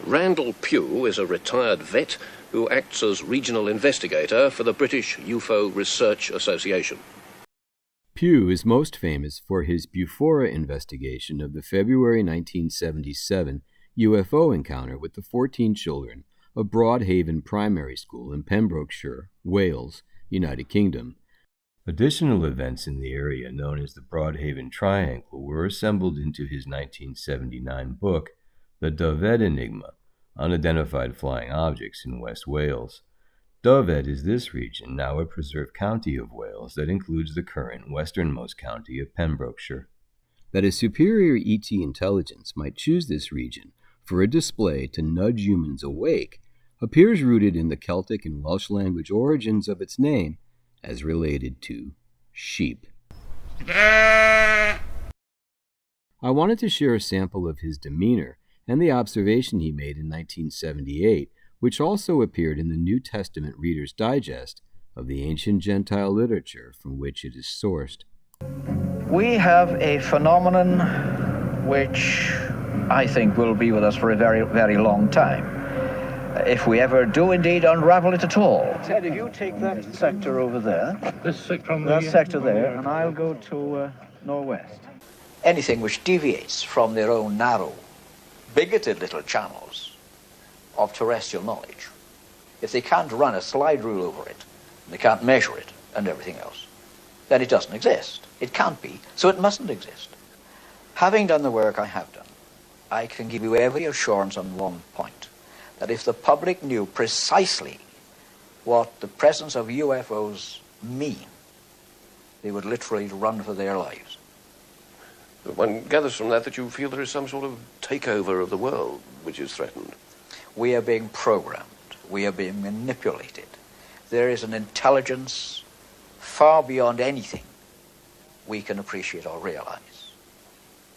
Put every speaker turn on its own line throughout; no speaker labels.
Randall Pugh is a retired vet who acts as regional investigator for the British UFO Research Association.
Pugh is most famous for his BUFORA investigation of the February 1977 UFO encounter with the 14 children of Broadhaven Primary School in Pembrokeshire, Wales, United Kingdom. Additional events in the area, known as the Broadhaven Triangle, were assembled into his 1979 book, The DYFED Enigma, Unidentified Flying Objects in West Wales. DYFED is this region, now a preserved county of Wales that includes the current westernmost county of Pembrokeshire. That a superior ET intelligence might choose this region for a display to nudge humans awake appears rooted in the Celtic and Welsh language origins of its name as related to sheep. I wanted to share a sample of his demeanor and the observation he made in 1978, which also appeared in the New Testament Reader's Digest of the Ancient Gentile literature from which it is sourced.
We have a phenomenon which I think will be with us for a very, very long time, if we ever do indeed unravel it at all. Ted, if you take that sector over there, that sector there, and I'll go to northwest. Anything which deviates from their own narrow, bigoted little channels of terrestrial knowledge, if they can't run a slide rule over it, and they can't measure it, and everything else, then it doesn't exist. It can't be, so it mustn't exist. Having done the work I have done, I can give you every assurance on one point, that if the public knew precisely what the presence of UFOs mean, they would literally run for their lives.
One gathers from that you feel there is some sort of takeover of the world which is threatened.
We are being programmed. We are being manipulated. There is an intelligence far beyond anything we can appreciate or realize.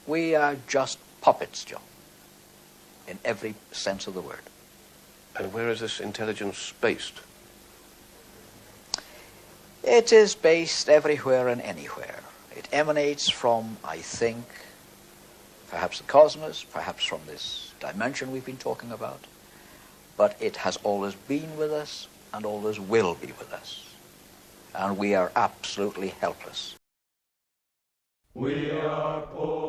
We are just puppets, John, in every sense of the word.
And where is this intelligence based?
It is based everywhere and anywhere. It emanates from, I think, perhaps the cosmos, perhaps from this dimension we've been talking about, but it has always been with us and always will be with us. And we are absolutely helpless.
We are poor.